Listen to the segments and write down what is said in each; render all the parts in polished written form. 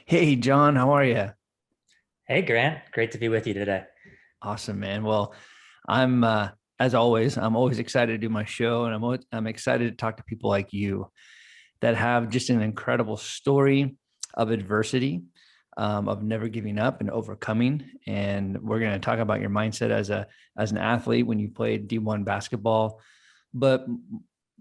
Hey, John, how are you? Hey Grant, great to be with you today. Awesome, man. Well, I'm as always, I'm always excited to do my show, and I'm excited to talk to people like you that have just an incredible story of adversity, of never giving up and overcoming. And we're going to talk about your mindset as an athlete when you played D1 basketball, but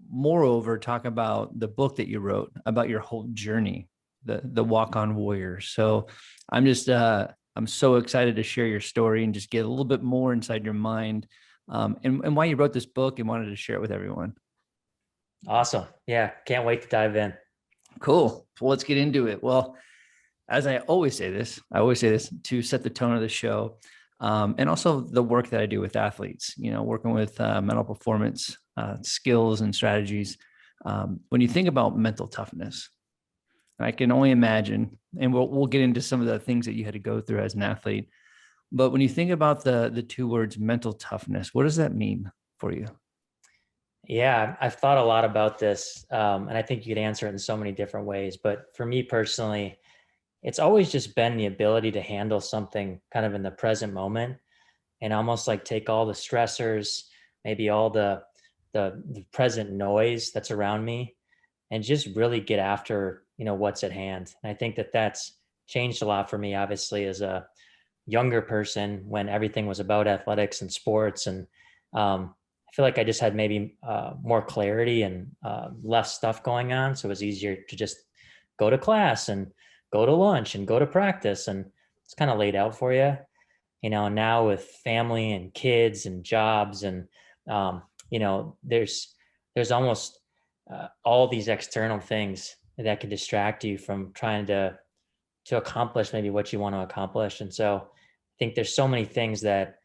moreover, talk about the book that you wrote about your whole journey, the Walk On Warrior. So I'm so excited to share your story and just get a little bit more inside your mind, and why you wrote this book and wanted to share it with everyone. Awesome. Yeah, can't wait to dive in. Cool. Well, let's get into it. Well, as I always say this to set the tone of the show, and also the work that I do with athletes. Working with mental performance skills and strategies. When you think about mental toughness, I can only imagine, and we'll get into some of the things that you had to go through as an athlete. But when you think about the two words mental toughness, what does that mean for you? Yeah, I've thought a lot about this, and I think you could answer it in so many different ways. But for me personally, it's always just been the ability to handle something kind of in the present moment and almost like take all the stressors, maybe all the present noise that's around me, and just really get after what's at hand. And I think that that's changed a lot for me, obviously, as a younger person when everything was about athletics and sports. And I feel like I just had maybe more clarity and less stuff going on. So it was easier to just go to class and go to lunch and go to practice. And it's kind of laid out for you, now with family and kids and jobs. And, there's almost all these external things that can distract you from trying to accomplish maybe what you want to accomplish. And so I think there's so many things that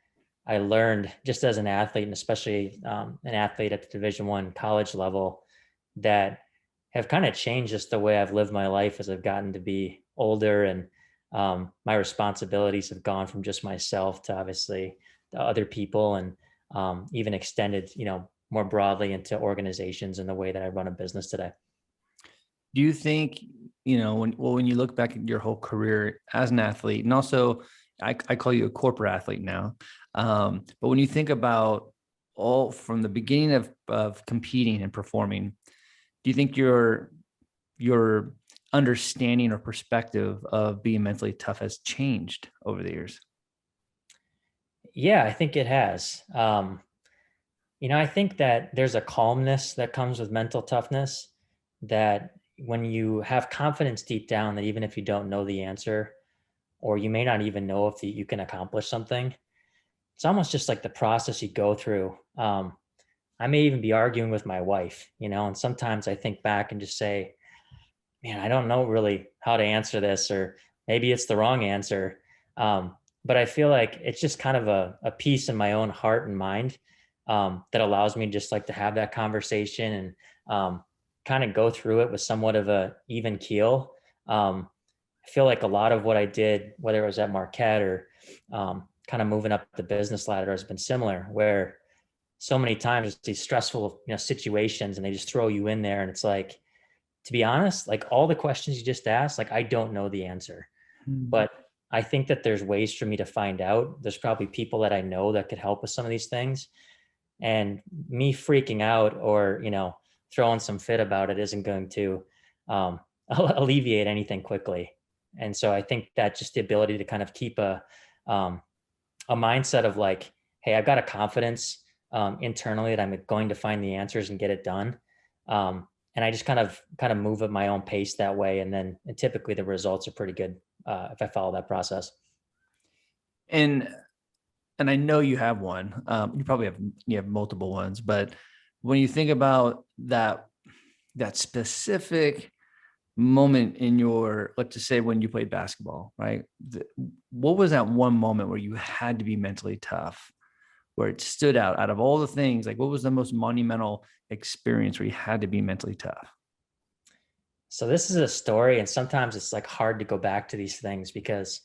I learned just as an athlete, and especially an athlete at the Division1 college level, that have kind of changed just the way I've lived my life as I've gotten to be older. And my responsibilities have gone from just myself to obviously to other people, and even extended, more broadly into organizations and the way that I run a business today. Do you think, when you look back at your whole career as an athlete, and also I call you a corporate athlete now, but when you think about all from the beginning of competing and performing, do you think your understanding or perspective of being mentally tough has changed over the years? Yeah, I think it has. I think that there's a calmness that comes with mental toughness, that when you have confidence deep down that even if you don't know the answer, or you may not even know if you can accomplish something, it's almost just like the process you go through. I may even be arguing with my wife, and sometimes I think back and just say, man, I don't know really how to answer this, or maybe it's the wrong answer. But I feel like it's just kind of a peace in my own heart and mind, that allows me just like to have that conversation and kind of go through it with somewhat of a even keel. I feel like a lot of what I did, whether it was at Marquette or kind of moving up the business ladder, has been similar, where so many times it's these stressful, situations, and they just throw you in there. And it's like, to be honest, like all the questions you just asked, like I don't know the answer, Hmm. but I think that there's ways for me to find out. There's probably people that I know that could help with some of these things. And me freaking out or, throwing some fit about it isn't going to um, alleviate anything quickly. And so I think that just the ability to kind of keep um, a mindset of like, hey, I've got a confidence internally that I'm going to find the answers and get it done. And I just kind of move at my own pace that way, and typically the results are pretty good if I follow that process. And and I know you have one. You probably have multiple ones, but when you think about that specific moment in your, let's just say when you played basketball, right? What was that one moment where you had to be mentally tough, where it stood out of all the things? Like, what was the most monumental experience where you had to be mentally tough? So this is a story, and sometimes it's like hard to go back to these things because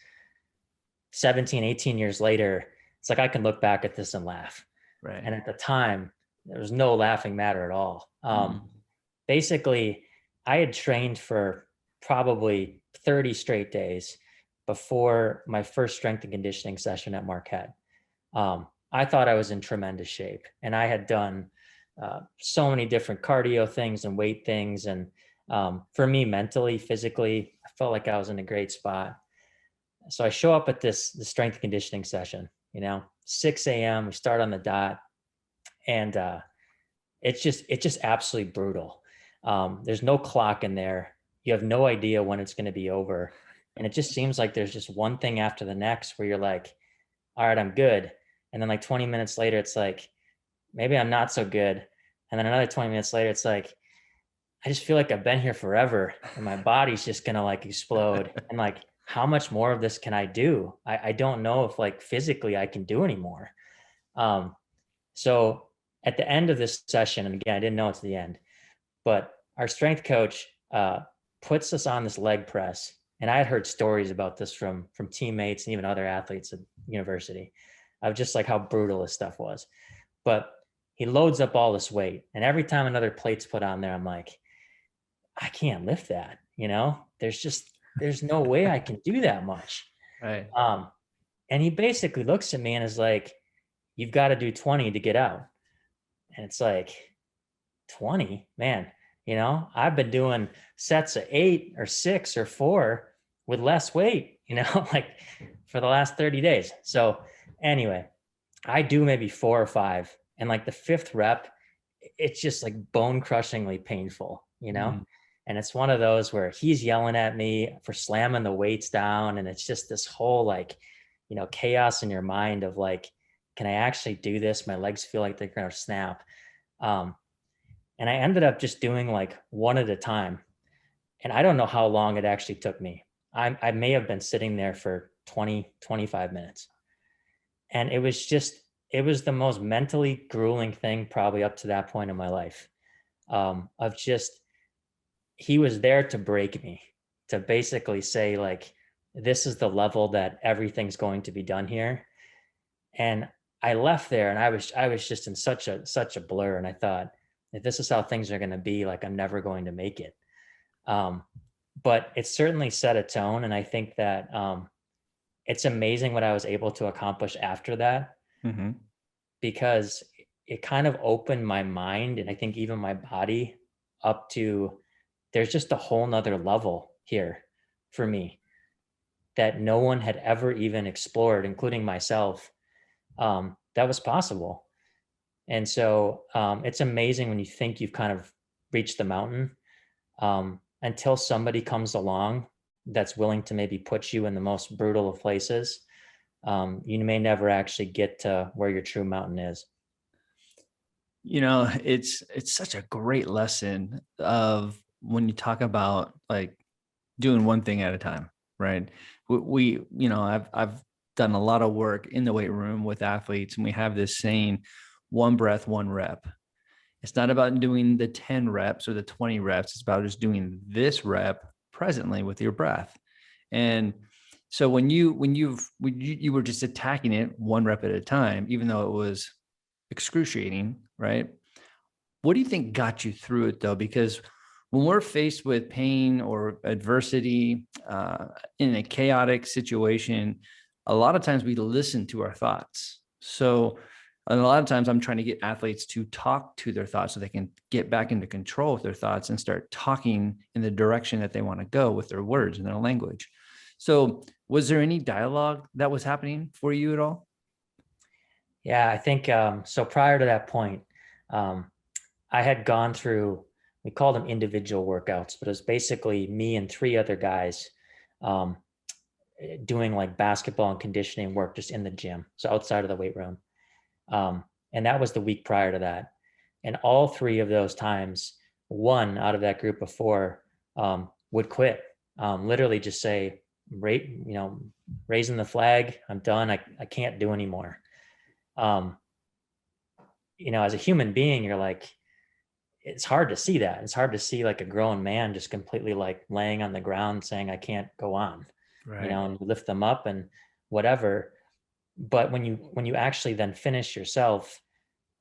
17, 18 years later, it's like I can look back at this and laugh. Right. And at the time, there was no laughing matter at all. Mm. Basically, I had trained for probably 30 straight days before my first strength and conditioning session at Marquette. I thought I was in tremendous shape, and I had done so many different cardio things and weight things. And for me, mentally, physically, I felt like I was in a great spot. So I show up at the strength and conditioning session, 6 a.m. We start on the dot, and it's just absolutely brutal. There's no clock in there. You have no idea when it's going to be over. And it just seems like there's just one thing after the next where you're like, all right, I'm good. And then like 20 minutes later, it's like, maybe I'm not so good. And then another 20 minutes later, it's like, I just feel like I've been here forever and my body's just going to like explode. And like, how much more of this can I do? I don't know if like physically I can do anymore. So at the end of this session, and again, I didn't know it's the end, but our strength coach puts us on this leg press. And I had heard stories about this from teammates and even other athletes at university of just like how brutal this stuff was. But he loads up all this weight. And every time another plate's put on there, I'm like, I can't lift that. There's no way I can do that much. Right. And he basically looks at me and is like, you've got to do 20 to get out. And it's like, 20, man, I've been doing sets of 8 or 6 or 4 with less weight, like for the last 30 days. So anyway, I do maybe 4 or 5. And like the 5th rep, it's just like bone crushingly painful, And it's one of those where he's yelling at me for slamming the weights down. And it's just this whole like, chaos in your mind of like, can I actually do this? My legs feel like they're going to snap. And I ended up just doing like one at a time. And I don't know how long it actually took me. I may have been sitting there for 20, 25 minutes. And it was the most mentally grueling thing probably up to that point in my life. Of just, he was there to break me, to basically say like, this is the level that everything's going to be done here. And I left there and I was just in such a blur. And I thought, if this is how things are going to be, like I'm never going to make it. But it certainly set a tone. And I think that it's amazing what I was able to accomplish after that, because it kind of opened my mind and I think even my body up to, there's just a whole nother level here for me that no one had ever even explored, including myself, that was possible. And so it's amazing when you think you've kind of reached the mountain, until somebody comes along that's willing to maybe put you in the most brutal of places. You may never actually get to where your true mountain is. It's such a great lesson of when you talk about like doing one thing at a time, right? I've done a lot of work in the weight room with athletes, and we have this saying, one breath, one rep. It's not about doing the 10 reps or the 20 reps. It's about just doing this rep presently with your breath. And so when you were just attacking it one rep at a time, even though it was excruciating, right? What do you think got you through it though? Because when we're faced with pain or adversity in a chaotic situation, a lot of times we listen to our thoughts. So a lot of times I'm trying to get athletes to talk to their thoughts so they can get back into control of their thoughts and start talking in the direction that they want to go with their words and their language. So was there any dialogue that was happening for you at all? Yeah, I think so. Prior to that point, I had gone through, we called them individual workouts, but it was basically me and 3 other guys doing like basketball and conditioning work just in the gym, so outside of the weight room. And that was the week prior to that. And all 3 of those times, 1 out of that group of 4 would quit. Literally just say, raising the flag, I'm done. I can't do anymore. As a human being, you're like, it's hard to see that. It's hard to see like a grown man just completely like laying on the ground saying, I can't go on, Right. And you lift them up and whatever. But when you actually then finish yourself,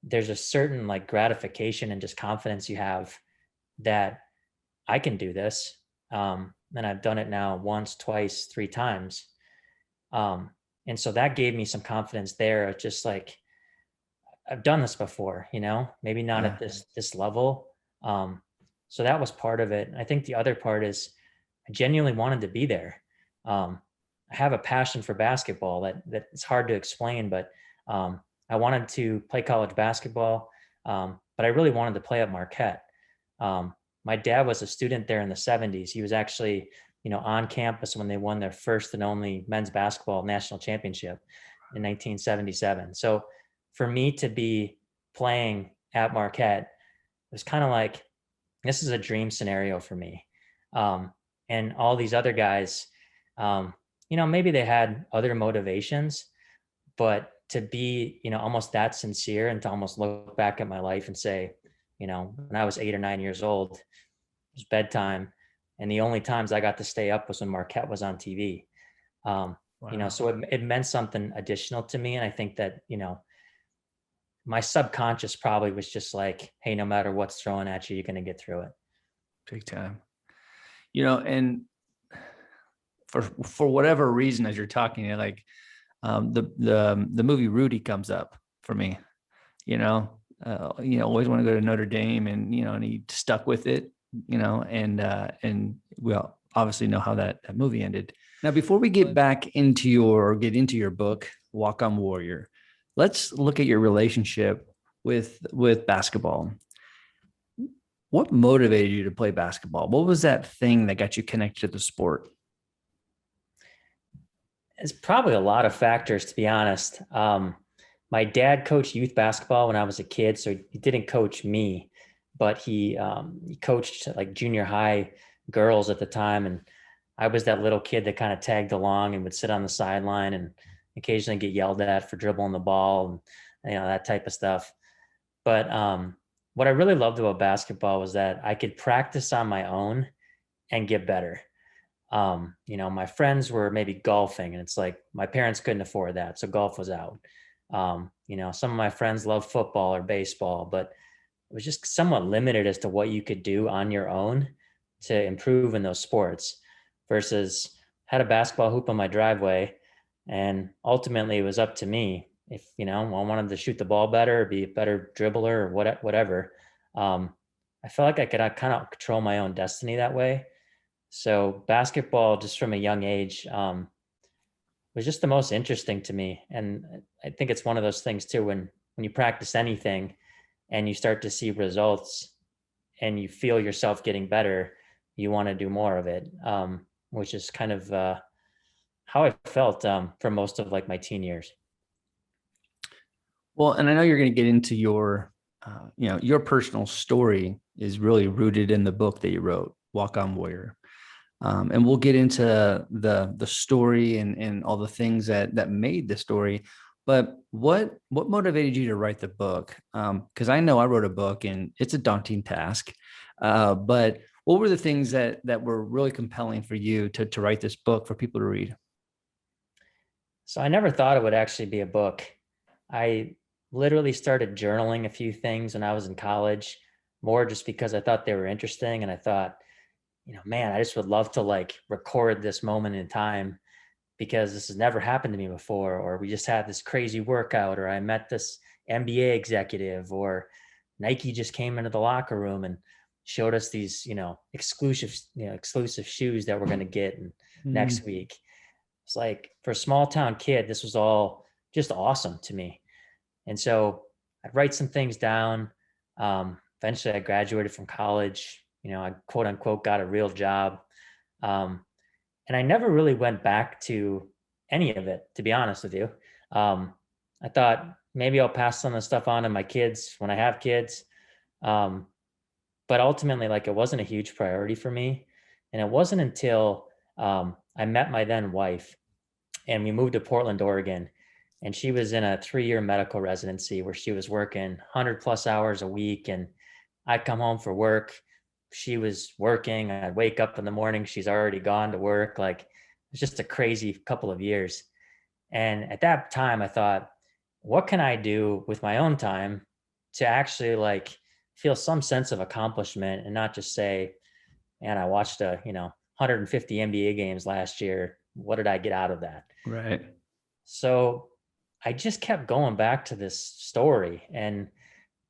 there's a certain like gratification and just confidence you have that I can do this. and I've done it now once, twice, three times. And so that gave me some confidence there of just like, I've done this before, maybe not Yeah. at this level. So that was part of it. I think the other part is I genuinely wanted to be there. I have a passion for basketball that it's hard to explain, but I wanted to play college basketball, but I really wanted to play at Marquette. My dad was a student there in the 70s. He was actually, on campus when they won their first and only men's basketball national championship in 1977. So for me to be playing at Marquette, it was kind of like, this is a dream scenario for me. And all these other guys, maybe they had other motivations, but to be, almost that sincere and to almost look back at my life and say, when I was 8 or 9 years old, it was bedtime. And the only times I got to stay up was when Marquette was on TV. Wow. So it meant something additional to me. And I think that, my subconscious probably was just like, hey, no matter what's thrown at you, you're going to get through it. Big time. And for whatever reason, as you're talking, like the movie Rudy comes up for me. Always want to go to Notre Dame, and he stuck with it. And we obviously know how that movie ended. Now, before we get into your book, Walk On Warrior, let's look at your relationship with basketball. What motivated you to play basketball? What was that thing that got you connected to the sport? It's probably a lot of factors, to be honest. My dad coached youth basketball when I was a kid, so he didn't coach me, but he coached like junior high girls at the time, and I was that little kid that kind of tagged along and would sit on the sideline and occasionally get yelled at for dribbling the ball and that type of stuff. But what I really loved about basketball was that I could practice on my own and get better. My friends were maybe golfing, and it's like my parents couldn't afford that, so golf was out. Some of my friends love football or baseball, but it was just somewhat limited as to what you could do on your own to improve in those sports versus had a basketball hoop on my driveway. And ultimately it was up to me if, I wanted to shoot the ball better, be a better dribbler or whatever. I felt like I could kind of control my own destiny that way. So basketball, just from a young age, was just the most interesting to me. And I think it's one of those things too, when you practice anything and you start to see results and you feel yourself getting better, you want to do more of it, which is kind of how I felt for most of like my teen years. Well, and I know you're going to get into your personal story is really rooted in the book that you wrote, Walk On Warrior. And we'll get into the story and all the things that made the story. But what motivated you to write the book? Because I know I wrote a book and it's a daunting task. But what were the things that were really compelling for you to write this book for people to read? So I never thought it would actually be a book. I literally started journaling a few things when I was in college, more just because I thought they were interesting. And I thought, man, I just would love to like record this moment in time because this has never happened to me before, or we just had this crazy workout, or I met this NBA executive, or Nike just came into the locker room and showed us these, exclusive shoes that we're going to get next week. It's like for a small town kid, this was all just awesome to me. And so I'd write some things down. Eventually I graduated from college, I quote unquote got a real job. And I never really went back to any of it, to be honest with you. I thought maybe I'll pass some of the stuff on to my kids when I have kids. But ultimately, like, it wasn't a huge priority for me. And it wasn't until I met my then wife and we moved to Portland, Oregon. And she was in a 3-year medical residency where she was working 100+ hours a week. And I'd come home for work. She was working. I'd wake up in the morning. She's already gone to work. Like, it was just a crazy couple of years. And at that time, I thought, what can I do with my own time to actually like feel some sense of accomplishment and not just say, man, I watched a, 150 NBA games last year. What did I get out of that? Right. So I just kept going back to this story, and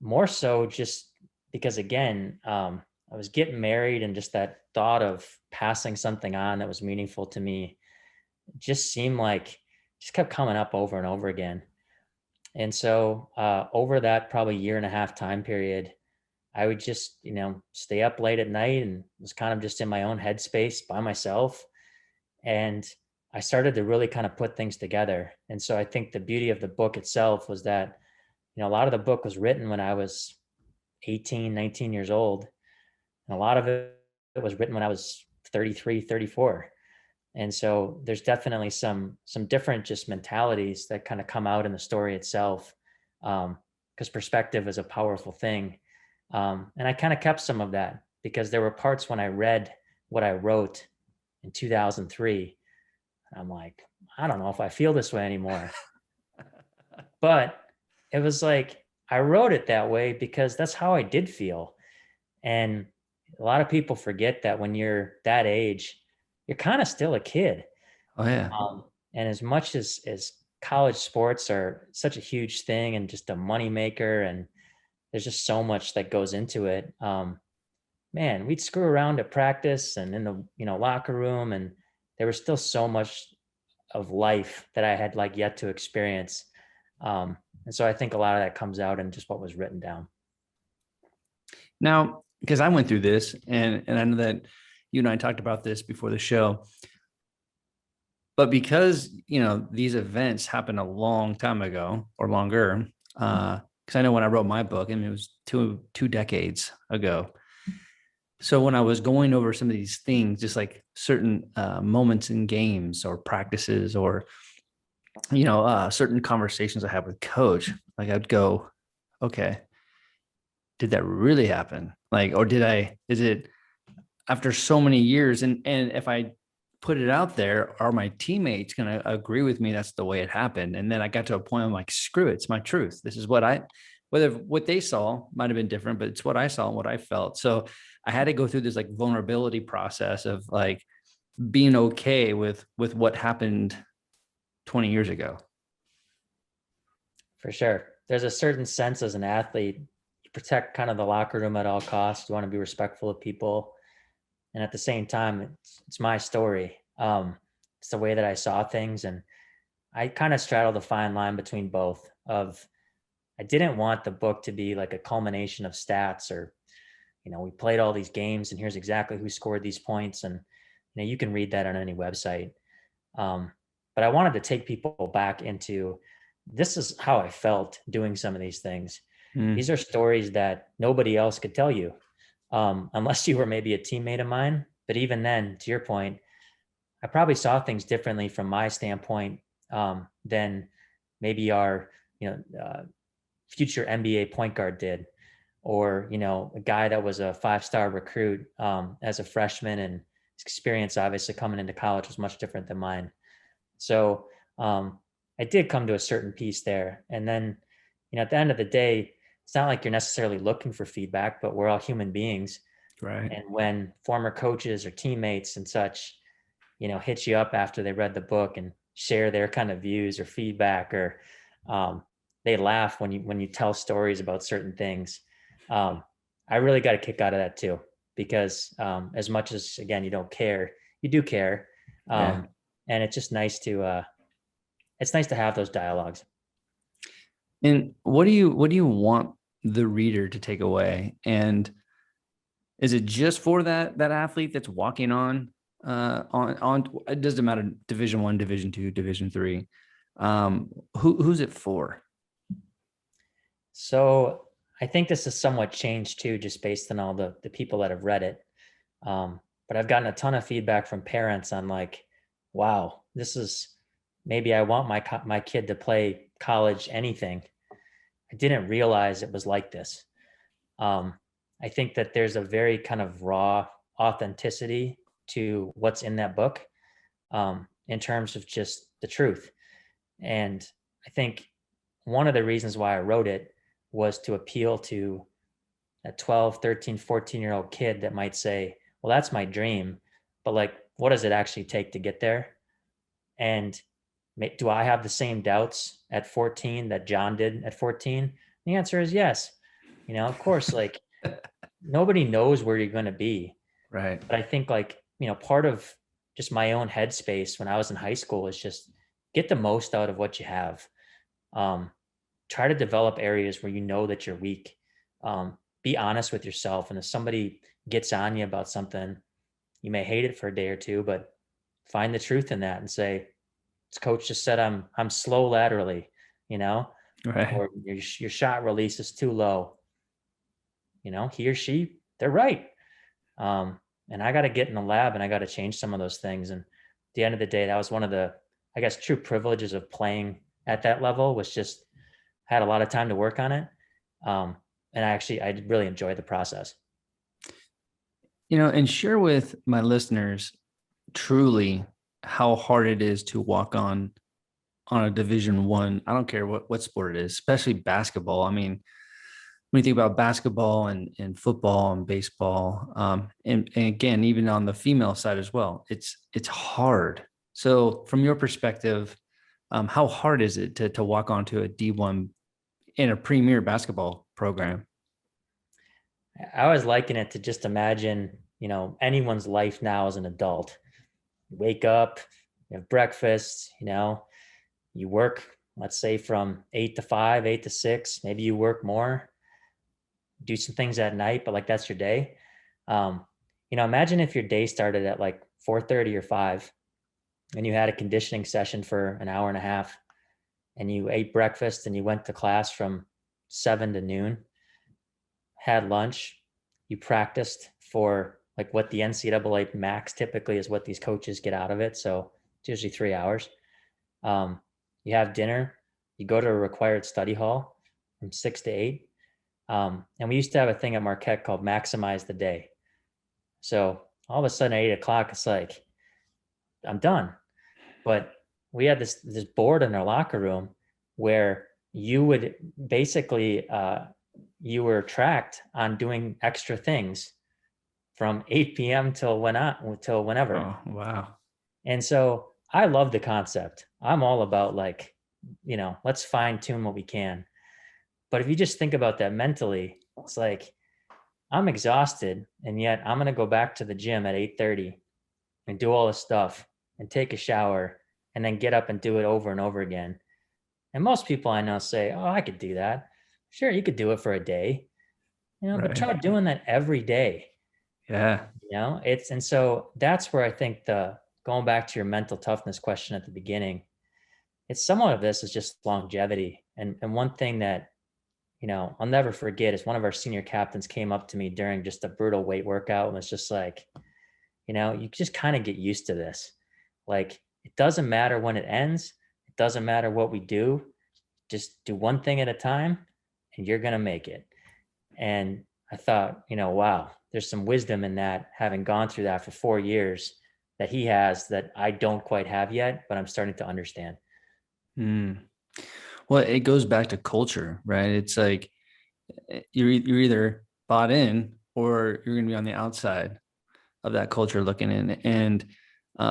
more so just because, again, I was getting married, and just that thought of passing something on that was meaningful to me just seemed like just kept coming up over and over again. And so over that probably year and a half time period, I would just, stay up late at night and was kind of just in my own headspace by myself. And I started to really kind of put things together. And so I think the beauty of the book itself was that, a lot of the book was written when I was 18, 19 years old. And a lot of it was written when I was 33, 34. And so there's definitely some different just mentalities that kind of come out in the story itself. Because perspective is a powerful thing. And I kind of kept some of that because there were parts when I read what I wrote in 2003. I'm like, I don't know if I feel this way anymore. But it was like, I wrote it that way because that's how I did feel. And a lot of people forget that when you're that age, you're kind of still a kid. Oh yeah. And as much as college sports are such a huge thing and just a moneymaker, and there's just so much that goes into it. Man, we'd screw around at practice and in the locker room, and there was still so much of life that I had like yet to experience. And so I think a lot of that comes out in just what was written down. Now, because I went through this, and I know that you and I talked about this before the show, but because these events happened a long time ago or longer, because I know when I wrote my book, and it was two decades ago. So when I was going over some of these things, just like certain moments in games or practices, or certain conversations I had with coach, like I'd go, okay, did that really happen? Like, or is it after so many years? And if I put it out there, are my teammates going to agree with me that's the way it happened? And then I got to a point, I'm like, screw it, it's my truth. This is whether what they saw might have been different, but it's what I saw and what I felt. So I had to go through this like vulnerability process of like being okay with what happened 20 years ago. For sure. There's a certain sense as an athlete, you protect kind of the locker room at all costs. You want to be respectful of people. And at the same time, it's my story. It's the way that I saw things. And I kind of straddle the fine line between both of, I didn't want the book to be like a culmination of stats or, we played all these games and here's exactly who scored these points. And, you can read that on any website. But I wanted to take people back into, this is how I felt doing some of these things. These are stories that nobody else could tell you, unless you were maybe a teammate of mine. But even then, to your point, I probably saw things differently from my standpoint than maybe our, future NBA point guard did, or, a guy that was a 5-star recruit as a freshman, and his experience obviously coming into college was much different than mine. So I did come to a certain piece there. And then, at the end of the day, it's not like you're necessarily looking for feedback, but we're all human beings. Right. And when former coaches or teammates and such, hit you up after they read the book and share their kind of views or feedback, or they laugh when you tell stories about certain things. I really got a kick out of that too, because as much as, again, you don't care, you do care. Yeah. And it's just nice to have those dialogues. And what do you want the reader to take away? And is it just for that athlete that's walking on it doesn't matter, Division1, Division2, Division3, who's it for? So I think this has somewhat changed too, just based on all the people that have read it. But I've gotten a ton of feedback from parents on like, wow, this is, maybe I want my kid to play college anything. I didn't realize it was like this. I think that there's a very kind of raw authenticity to what's in that book, in terms of just the truth. And I think one of the reasons why I wrote it was to appeal to a 12, 13, 14-year-old kid that might say, well, that's my dream, but like, what does it actually take to get there? And do I have the same doubts at 14 that John did at 14? The answer is yes. Of course, like nobody knows where you're going to be. Right. But I think like, part of just my own headspace when I was in high school is just get the most out of what you have. Um, Try to develop areas where you know that you're weak. Be honest with yourself. And if somebody gets on you about something, you may hate it for a day or two, but find the truth in that and say, this coach just said I'm slow laterally, Right. or your shot release is too low. He or she, they're right. And I got to get in the lab and I got to change some of those things. And at the end of the day, that was one of the, I guess, true privileges of playing at that level, was just had a lot of time to work on it. And I really enjoyed the process. And share with my listeners truly how hard it is to walk on a Division 1. I don't care what sport it is, especially basketball. I mean, when you think about basketball and football and baseball, and again, even on the female side as well, it's hard. So from your perspective, how hard is it to walk onto a D1 in a premier basketball program? I always liken it to just imagine, anyone's life now as an adult. You wake up, you have breakfast, you work, let's say from 8 to 5, 8 to 6, maybe you work more, do some things at night, but like that's your day. Imagine if your day started at like 4:30 or 5 and you had a conditioning session for an hour and a half and you ate breakfast and you went to class from 7 to noon, had lunch, you practiced for like what the NCAA max typically is what these coaches get out of it. So it's usually 3 hours. You have dinner, you go to a required study hall from 6 to 8. And we used to have a thing at Marquette called maximize the day. So all of a sudden at 8 o'clock, it's like, I'm done. But we had this board in our locker room where you would basically, you were tracked on doing extra things from 8 p.m. till whenever. Oh, wow. And so I love the concept. I'm all about like, let's fine tune what we can. But if you just think about that mentally, it's like I'm exhausted and yet I'm going to go back to the gym at 8:30 and do all this stuff and take a shower and then get up and do it over and over again. And most people I know say, "Oh, I could do that." Sure, you could do it for a day, but try Right. doing that every day. Yeah. And so that's where I think going back to your mental toughness question at the beginning, it's somewhat of this is just longevity. And one thing that, I'll never forget is one of our senior captains came up to me during just a brutal weight workout and was just like, you just kind of get used to this. Like, it doesn't matter when it ends. It doesn't matter what we do. Just do one thing at a time and you're going to make it. And I thought, wow, there's some wisdom in that, having gone through that for 4 years that he has that I don't quite have yet, but I'm starting to understand. Mm. Well, it goes back to culture, right? It's like you're either bought in or you're going to be on the outside of that culture looking in. And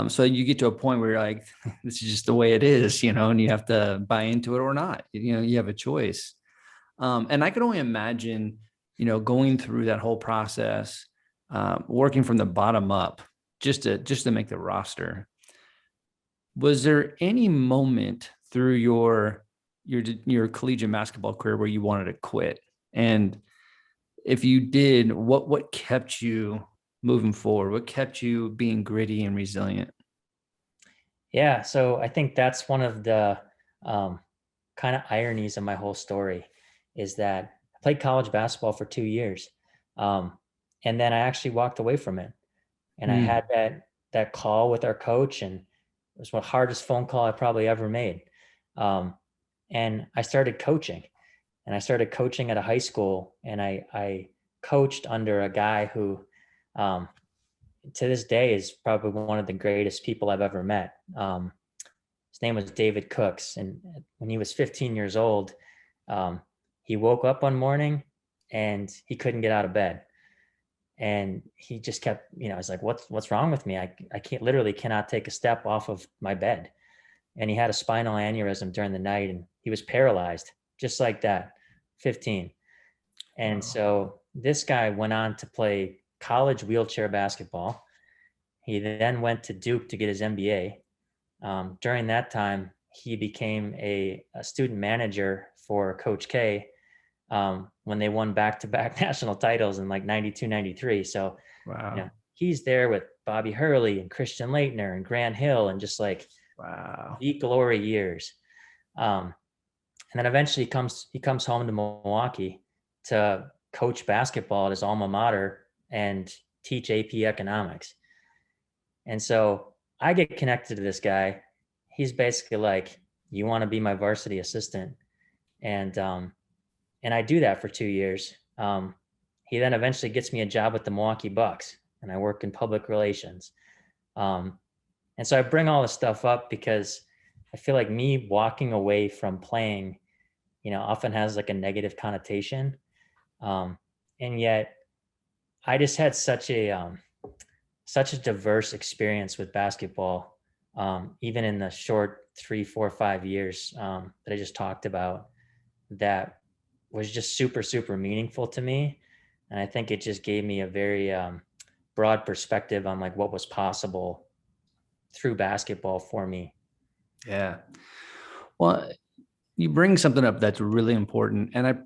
so you get to a point where you're like, this is just the way it is, and you have to buy into it or not. You have a choice. And I could only imagine, going through that whole process, working from the bottom up, just to make the roster. Was there any moment through your collegiate basketball career where you wanted to quit? And if you did, what kept you moving forward? What kept you being gritty and resilient? Yeah. So I think that's one of the kind of ironies of my whole story is that I played college basketball for 2 years. And then I actually walked away from it. And I Mm. had that call with our coach, and it was the hardest phone call I probably ever made. And I started coaching. And I started coaching at a high school, and I coached under a guy who, to this day, is probably one of the greatest people I've ever met. His name was David Cooks, and when he was 15 years old, um, he woke up one morning and he couldn't get out of bed. And he just kept, he's like, what's wrong with me? I can't, literally cannot take a step off of my bed. And he had a spinal aneurysm during the night, and he was paralyzed just like that, 15. And Wow. so this guy went on to play college wheelchair basketball. He then went to Duke to get his MBA. During that time, he became a student manager for Coach K, when they won back-to-back national titles in like 92, 93. So, Wow. he's there with Bobby Hurley and Christian Laettner and Grant Hill, and just like Wow. the glory years. And then eventually he comes home to Milwaukee to coach basketball at his alma mater and teach AP economics. And so I get connected to this guy. He's basically like, you want to be my varsity assistant? And I do that for 2 years. He then eventually gets me a job with the Milwaukee Bucks, and I work in public relations. And so I bring all this stuff up because I feel like me walking away from playing, often has like a negative connotation. And yet I just had such a diverse experience with basketball, even in the short 3, 4, 5 years that I just talked about, that was just super, super meaningful to me. And I think it just gave me a very broad perspective on like what was possible through basketball for me. Yeah. Well, you bring something up that's really important. And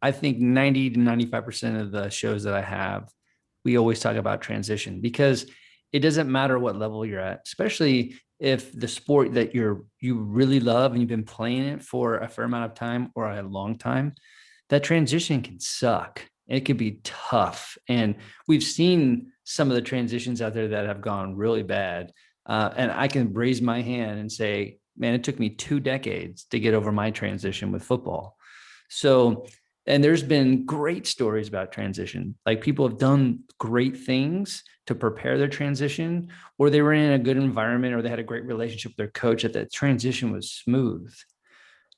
I think 90 to 95% of the shows that I have, we always talk about transition, because it doesn't matter what level you're at, especially if the sport that you really love and you've been playing it for a fair amount of time or a long time, that transition can suck. It could be tough. And we've seen some of the transitions out there that have gone really bad. And I can raise my hand and say, man, it took me 2 decades to get over my transition with football. So, and there's been great stories about transition. Like, people have done great things to prepare their transition, or they were in a good environment, or they had a great relationship with their coach, that the transition was smooth.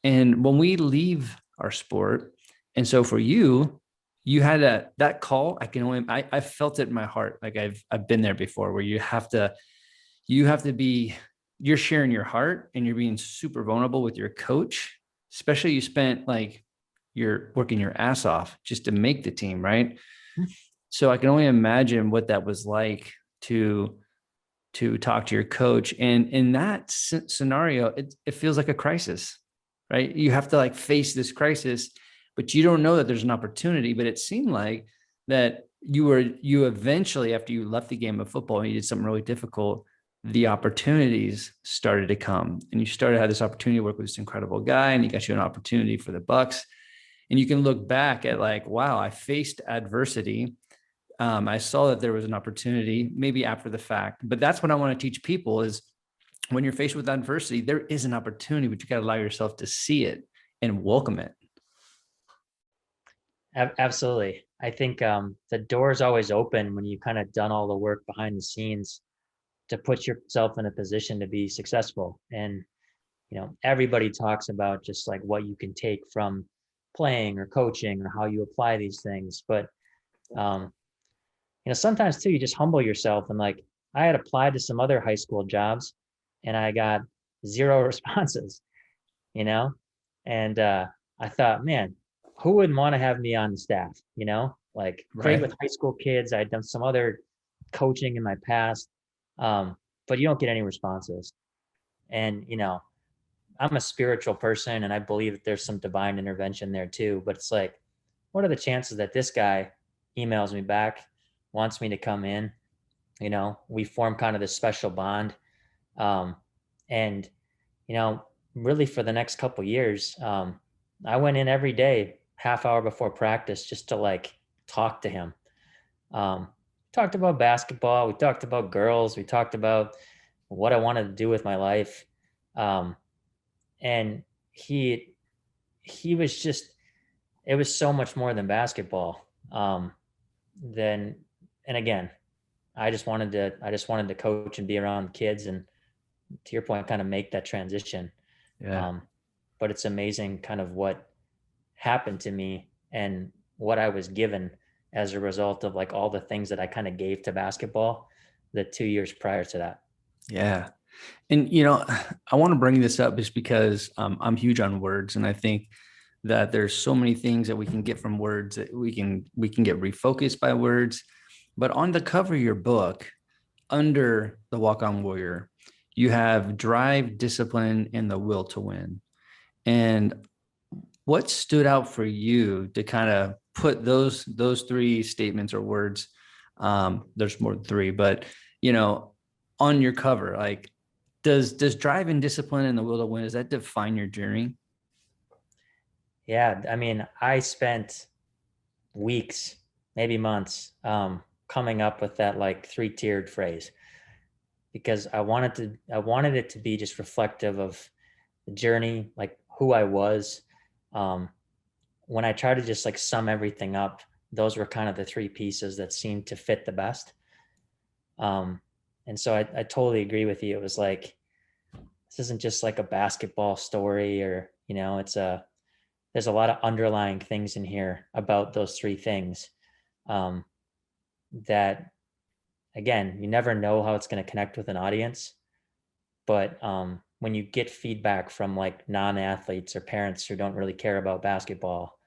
And when we leave our sport, and so for you, you had that call. I felt it in my heart. Like, I've been there before, where you have to be, you're sharing your heart and you're being super vulnerable with your coach, especially you spent like, you're working your ass off just to make the team, right? So I can only imagine what that was like to talk to your coach. And in that scenario, it feels like a crisis, right? You have to like face this crisis, but you don't know that there's an opportunity. But it seemed like that you eventually, after you left the game of football and you did something really difficult, the opportunities started to come, and you started to have this opportunity to work with this incredible guy, and he got you an opportunity for the Bucks. And you can look back at like, wow, I faced adversity. I saw that there was an opportunity, maybe after the fact. But that's what I want to teach people is, when you're faced with adversity, there is an opportunity, but you got to allow yourself to see it and welcome it. Absolutely. I think the door is always open when you kind of done all the work behind the scenes to put yourself in a position to be successful. And everybody talks about just like what you can take from playing or coaching or how you apply these things. But, sometimes too, you just humble yourself. And like, I had applied to some other high school jobs and I got 0 responses, you know? And I thought, man, who wouldn't want to have me on the staff? Like, great Right. with high school kids. I'd done some other coaching in my past, but you don't get any responses. And, I'm a spiritual person and I believe that there's some divine intervention there too. But it's like, what are the chances that this guy emails me back, wants me to come in? We form kind of this special bond. Um, and, really for the next couple years, I went in every day, half hour before practice, just to like talk to him. Talked about basketball. We talked about girls. We talked about what I wanted to do with my life. Um, and he was just, it was so much more than basketball. Then, and again, I just wanted to coach and be around kids, and to your point, kind of make that transition. Yeah. Um, but it's amazing kind of what happened to me and what I was given as a result of like all the things that I kind of gave to basketball the 2 years prior to that. Yeah. And, I want to bring this up just because I'm huge on words. And I think that there's so many things that we can get from words, that we can get refocused by words. But on the cover of your book, under the Walk On Warrior, you have drive, discipline, and the will to win. And what stood out for you to kind of put those three statements or words, there's more than three, but on your cover? Like, does drive and discipline and the will to win, does that define your journey? Yeah, I mean, I spent weeks, maybe months, coming up with that like three-tiered phrase, because I wanted it to be just reflective of the journey, like who I was. Um, when I try to just like sum everything up, those were kind of the three pieces that seemed to fit the best. Um, and so I totally agree with you. It was like, this isn't just like a basketball story, or, there's a lot of underlying things in here about those three things, um, that, again, you never know how it's going to connect with an audience. But when you get feedback from like non-athletes or parents who don't really care about basketball,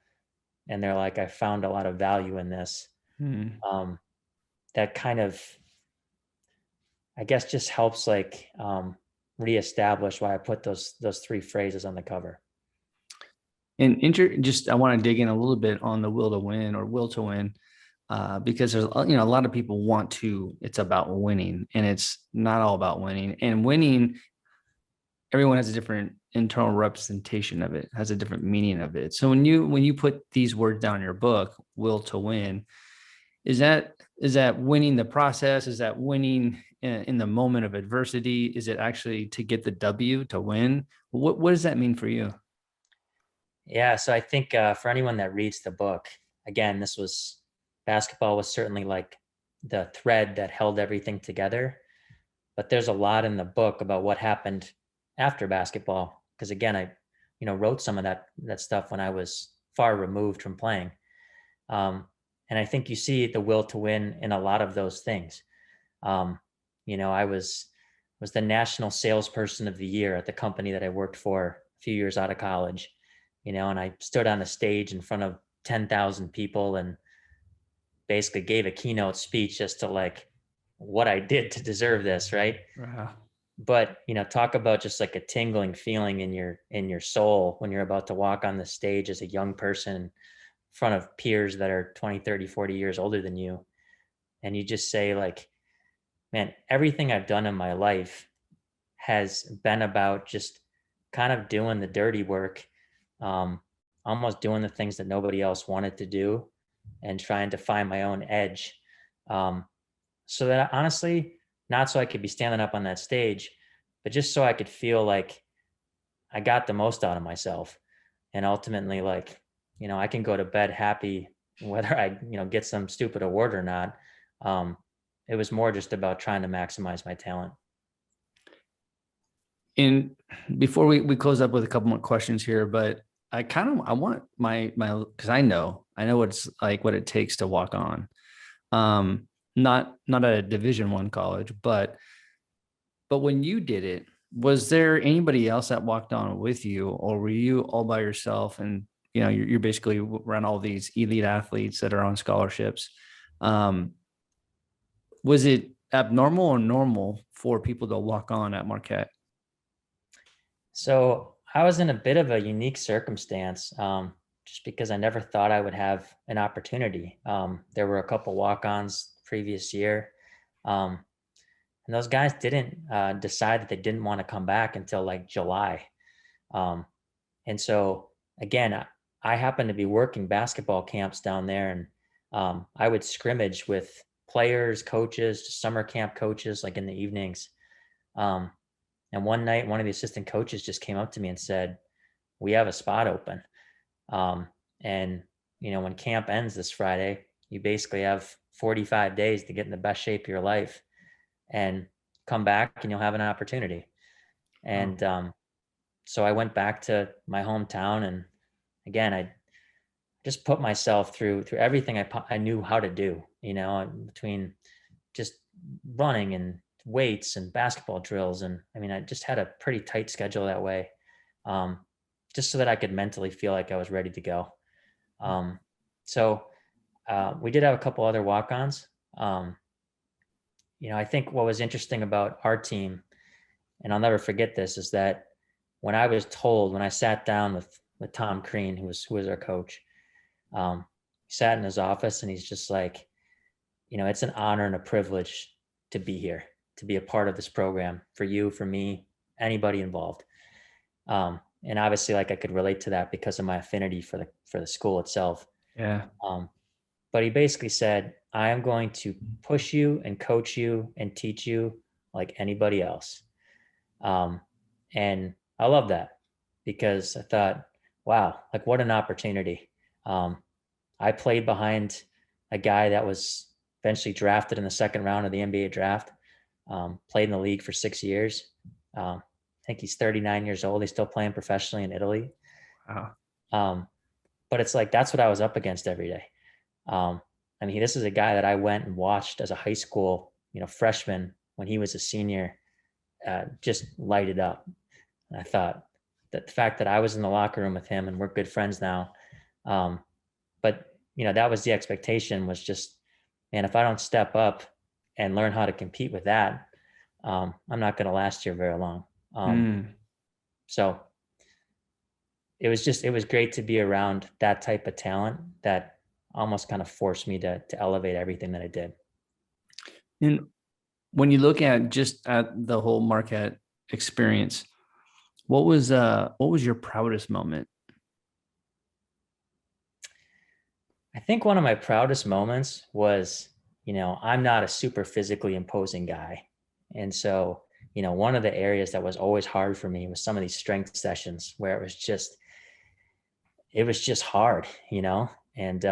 and they're like, I found a lot of value in this, Hmm. um, that kind of, I guess, just helps like reestablish why I put those three phrases on the cover. And just I want to dig in a little bit on the will to win or will to win, because there's a lot of people want to. It's about winning, and it's not all about winning. And winning, everyone has a different internal representation of it, has a different meaning of it. So when you put these words down in your book, will to win, is that winning the process? Is that winning in the moment of adversity? Is it actually to get the W, to win? What does that mean for you? Yeah, so I think for anyone that reads the book, again, basketball was certainly like the thread that held everything together. But there's a lot in the book about what happened after basketball. Because again, I, wrote some of that stuff when I was far removed from playing. And I think you see the will to win in a lot of those things. Um, I was the national salesperson of the year at the company that I worked for a few years out of college, and I stood on a stage in front of 10,000 people and basically gave a keynote speech as to like what I did to deserve this, right? Wow. But talk about just like a tingling feeling in your soul when you're about to walk on the stage as a young person in front of peers that are 20, 30, 40 years older than you, and you just say like, man, everything I've done in my life has been about just kind of doing the dirty work, um, almost doing the things that nobody else wanted to do, and trying to find my own edge. Um, so that honestly, not so I could be standing up on that stage, but just so I could feel like I got the most out of myself. And ultimately, like, I can go to bed happy whether I, get some stupid award or not. Um, it was more just about trying to maximize my talent. And before we close up with a couple more questions here, but I want my because I know what it's like, what it takes to walk on. Not at a Division 1 college, but when you did it, was there anybody else that walked on with you, or were you all by yourself? And you're basically around all these elite athletes that are on scholarships. Um, was it abnormal or normal for people to walk on at Marquette? So I was in a bit of a unique circumstance, just because I never thought I would have an opportunity. There were a couple walk-ons previous year, um, and those guys didn't decide that they didn't want to come back until like July. Um, and so again, I happened to be working basketball camps down there, and I would scrimmage with players, coaches, summer camp coaches, like in the evenings. Um, and one night, one of the assistant coaches just came up to me and said, "We have a spot open." Um, and when camp ends this Friday, you basically have 45 days to get in the best shape of your life and come back, and you'll have an opportunity. Oh, And so I went back to my hometown, and again, just put myself through everything I knew how to do, between just running and weights and basketball drills. And I mean, I just had a pretty tight schedule that way, just so that I could mentally feel like I was ready to go. So we did have a couple other walk-ons. I think what was interesting about our team, and I'll never forget this, is that when I sat down with Tom Crean, who was our coach, he sat in his office and he's just like, it's an honor and a privilege to be here, to be a part of this program for you, for me, anybody involved. And obviously, like, I could relate to that because of my affinity for the school itself. Yeah. But he basically said, I am going to push you and coach you and teach you like anybody else. And I love that, because I thought, wow, like, what an opportunity. I played behind a guy that was eventually drafted in the second round of the NBA draft, played in the league for 6 years. I think he's 39 years old. He's still playing professionally in Italy. Wow. But it's like, that's what I was up against every day. I mean, this is a guy that I went and watched as a high school, freshman, when he was a senior, just lighted up. And I thought that the fact that I was in the locker room with him, and we're good friends now. But that was the expectation, was just, man, if I don't step up and learn how to compete with that, I'm not going to last here very long. So it was great to be around that type of talent that almost kind of forced me to elevate everything that I did. And when you look at the whole Marquette experience, what was your proudest moment? I think one of my proudest moments was, I'm not a super physically imposing guy. And so, one of the areas that was always hard for me was some of these strength sessions where it was just hard, and,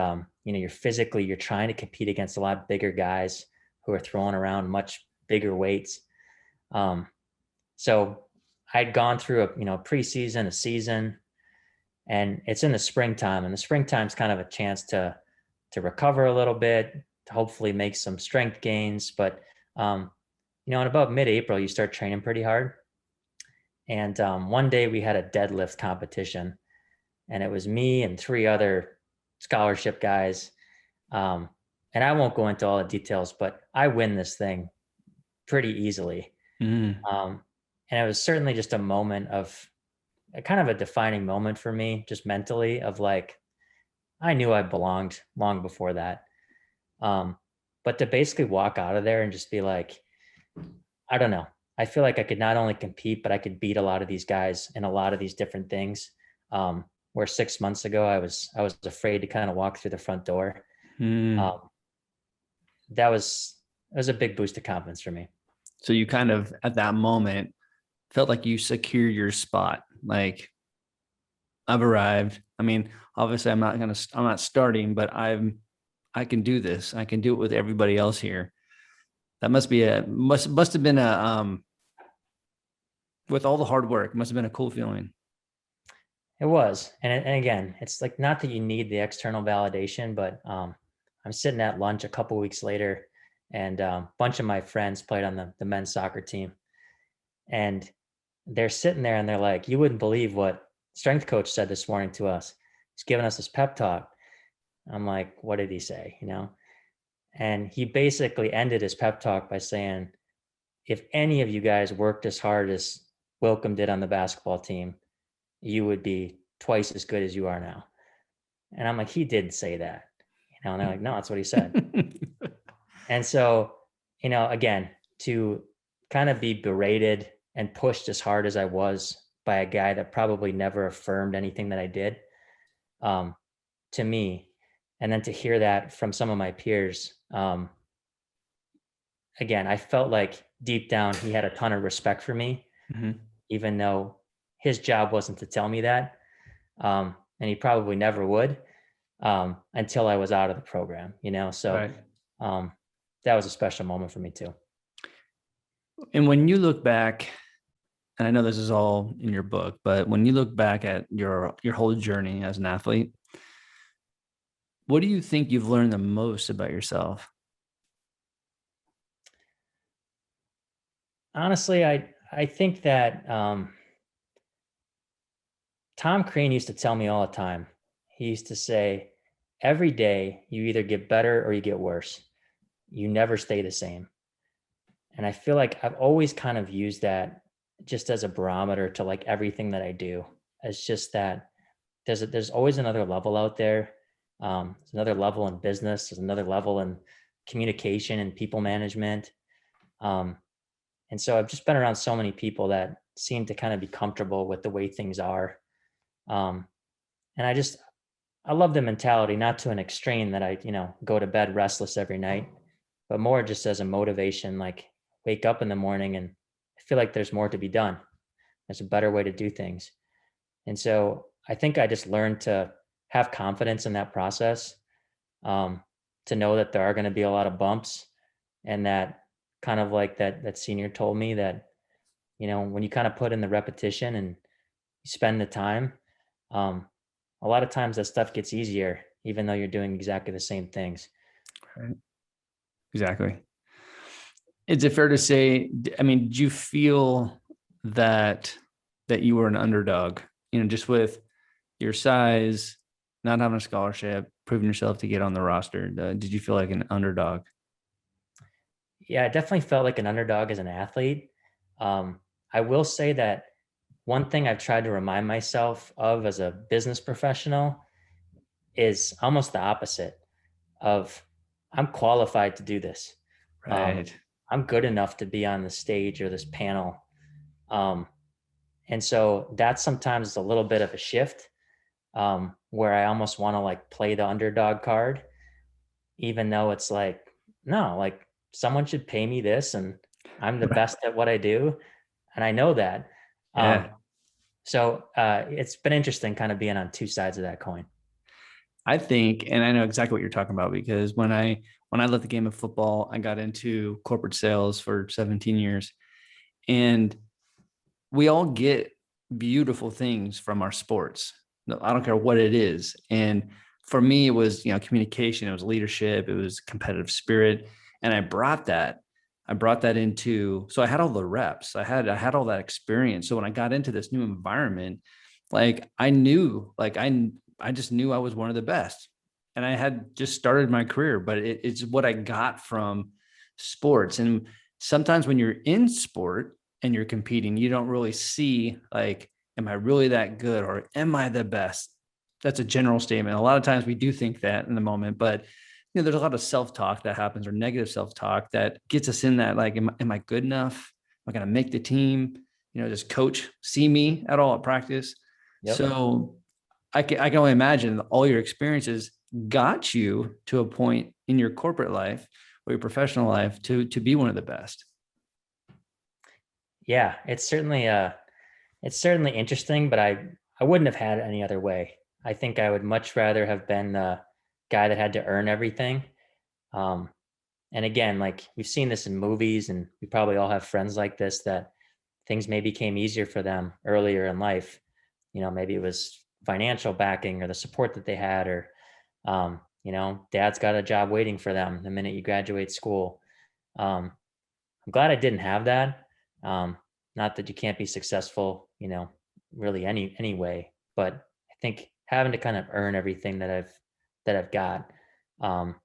you're trying to compete against a lot bigger guys who are throwing around much bigger weights. So I'd gone through a preseason, a season, and it's in the springtime, and the springtime's kind of a chance to recover a little bit, to hopefully make some strength gains. But, in about mid-April, you start training pretty hard. And one day we had a deadlift competition, and it was me and 3 other scholarship guys. And I won't go into all the details, but I win this thing pretty easily. And it was certainly just a moment of a kind of a defining moment for me, just mentally, of like, I knew I belonged long before that. But to basically walk out of there and just be like, I don't know, I feel like I could not only compete, but I could beat a lot of these guys in a lot of these different things. Where 6 months ago, I was afraid to kind of walk through the front door. That was a big boost of confidence for me. So you kind of, at that moment, felt like you secured your spot. Like, I've arrived. I mean, obviously I'm not starting, but I can do this. I can do it with everybody else here. That must have been with all the hard work, must have been a cool feeling. It was. And again, it's like, not that you need the external validation, but I'm sitting at lunch a couple of weeks later, and a bunch of my friends played on the men's soccer team. And they're sitting there and they're like, you wouldn't believe what strength coach said this morning to us. He's giving us this pep talk. I'm like, what did he say? And he basically ended his pep talk by saying, if any of you guys worked as hard as Willkom did on the basketball team, you would be twice as good as you are now. And I'm like, he didn't say that, and they're like, no, that's what he said. And so, again, to kind of be berated and pushed as hard as I was by a guy that probably never affirmed anything that I did, to me, and then to hear that from some of my peers, again, I felt like deep down he had a ton of respect for me, even though his job wasn't to tell me that. And he probably never would, until I was out of the program, so right. That was a special moment for me too. And when you look back, and I know this is all in your book, but when you look back at your whole journey as an athlete, what do you think you've learned the most about yourself? Honestly, I think that Tom Crean used to tell me all the time. He used to say, every day you either get better or you get worse. You never stay the same. And I feel like I've always kind of used that just as a barometer to like everything that I do. It's just that there's always another level out there. There's another level in business. There's another level in communication and people management. Um, and so I've just been around so many people that seem to kind of be comfortable with the way things are. Um, and I love the mentality, not to an extreme that I, go to bed restless every night, but more just as a motivation, like wake up in the morning and I feel like there's more to be done. There's a better way to do things. And so I think I just learned to have confidence in that process, um, to know that there are going to be a lot of bumps, and that kind of like that senior told me that, when you kind of put in the repetition and you spend the time, um, a lot of times that stuff gets easier, even though you're doing exactly the same things. Right. Exactly. Is it fair to say, I mean, did you feel that you were an underdog, just with your size, not having a scholarship, proving yourself to get on the roster? Did you feel like an underdog? Yeah, I definitely felt like an underdog as an athlete. I will say that one thing I've tried to remind myself of as a business professional is almost the opposite of, I'm qualified to do this. Um, Right. I'm good enough to be on the stage or this panel. Um, and so that's sometimes a little bit of a shift, where I almost want to like play the underdog card, even though it's like, no, like someone should pay me this and I'm the Right. best at what I do. And I know that. Um, Yeah. so it's been interesting kind of being on two sides of that coin. I think, and I know exactly what you're talking about, because when I left the game of football, I got into corporate sales for 17 years. And we all get beautiful things from our sports. No, I don't care what it is. And for me, it was, communication, it was leadership, it was competitive spirit. And I brought that into, so I had all the reps, I had all that experience. So when I got into this new environment, like I knew, like I just knew I was one of the best. And I had just started my career, but it's what I got from sports. And sometimes when you're in sport and you're competing, you don't really see, like, am I really that good, or am I the best? That's a general statement. A lot of times we do think that in the moment, but there's a lot of self-talk that happens, or negative self-talk that gets us in that, like, am I good enough? Am I going to make the team? Does coach see me at all at practice? Yep. So I can only imagine all your experiences got you to a point in your corporate life or your professional life to be one of the best. Yeah, it's certainly interesting, but I wouldn't have had it any other way. I think I would much rather have been the guy that had to earn everything. Um, and again, like we've seen this in movies, and we probably all have friends like this that things maybe came easier for them earlier in life. Maybe it was financial backing or the support that they had, or dad's got a job waiting for them the minute you graduate school. Um, I'm glad I didn't have that. Um, Not that you can't be successful, really any way, but I think having to kind of earn everything that I've got, um,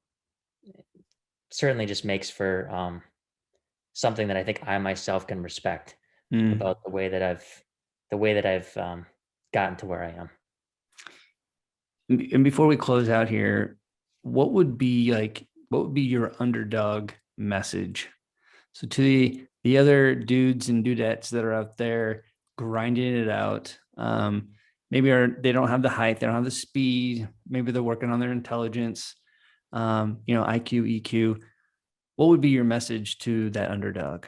certainly just makes for something that I think I myself can respect Mm. about the way that I've gotten to where I am. And before we close out here, what would be your underdog message? So to the other dudes and dudettes that are out there grinding it out, maybe they don't have the height, they don't have the speed, maybe they're working on their intelligence, IQ, EQ. What would be your message to that underdog?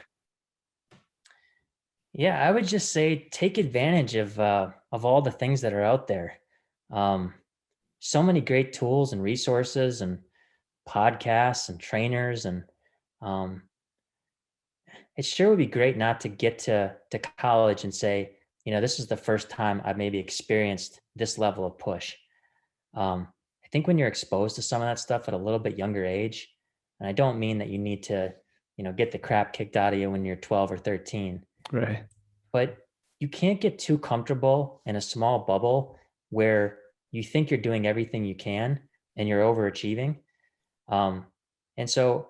Yeah, I would just say take advantage of all the things that are out there. Um, so many great tools and resources and podcasts and trainers, and um, it sure would be great not to get to college and say, this is the first time I've maybe experienced this level of push. Um, I think when you're exposed to some of that stuff at a little bit younger age, and I don't mean that you need to, get the crap kicked out of you when you're 12 or 13, Right. but you can't get too comfortable in a small bubble where you think you're doing everything you can and you're overachieving. Um, and so,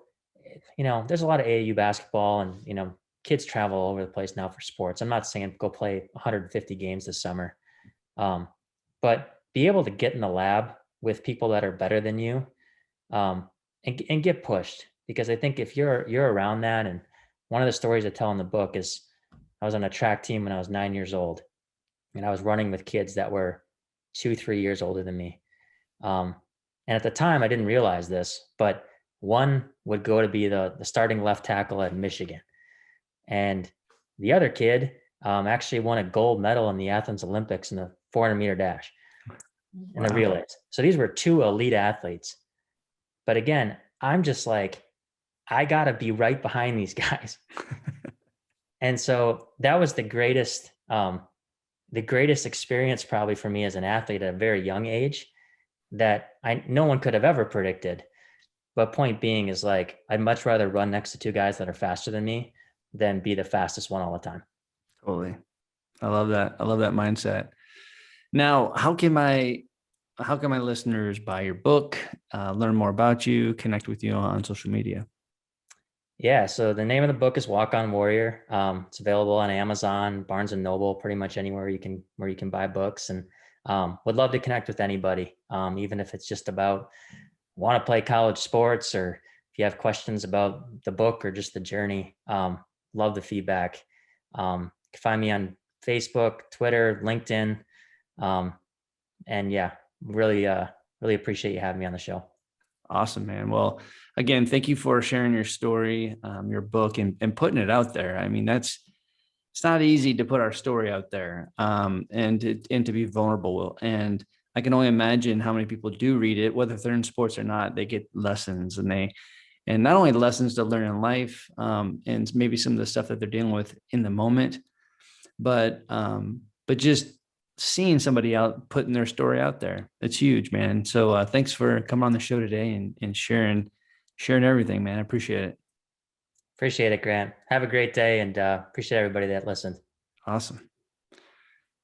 there's a lot of AAU basketball and, kids travel all over the place now for sports. I'm not saying go play 150 games this summer. Um, but be able to get in the lab with people that are better than you, and get pushed, because I think if you're around that, and one of the stories I tell in the book is I was on a track team when I was 9 years old, and I was running with kids that were 2, 3 years older than me. Um, and at the time, I didn't realize this, but one would go to be the starting left tackle at Michigan, and the other kid actually won a gold medal in the Athens Olympics in the 400-meter dash and the Wow. relays. So these were two elite athletes. But again, I'm just like, I got to be right behind these guys. And so that was the greatest experience probably for me as an athlete at a very young age that no one could have ever predicted. But point being is, like, I'd much rather run next to two guys that are faster than me than be the fastest one all the time. Totally. I love that. I love that mindset. Now, how can my listeners buy your book, learn more about you, connect with you on social media? Yeah. So the name of the book is Walk On Warrior. It's available on Amazon, Barnes and Noble, pretty much anywhere where you can buy books, and would love to connect with anybody. Even if it's just about want to play college sports, or if you have questions about the book or just the journey, love the feedback. You can find me on Facebook, Twitter, LinkedIn. And yeah, really appreciate you having me on the show. Awesome, man. Well, again, thank you for sharing your story, your book, and putting it out there. I mean, it's not easy to put our story out there, and to be vulnerable. And I can only imagine how many people do read it, whether they're in sports or not. They get lessons, and not only lessons to learn in life, and maybe some of the stuff that they're dealing with in the moment, but just seeing somebody out putting their story out there. It's huge, man. So thanks for coming on the show today and sharing everything, man. I appreciate it. Appreciate it, Grant. Have a great day, and appreciate everybody that listened. Awesome.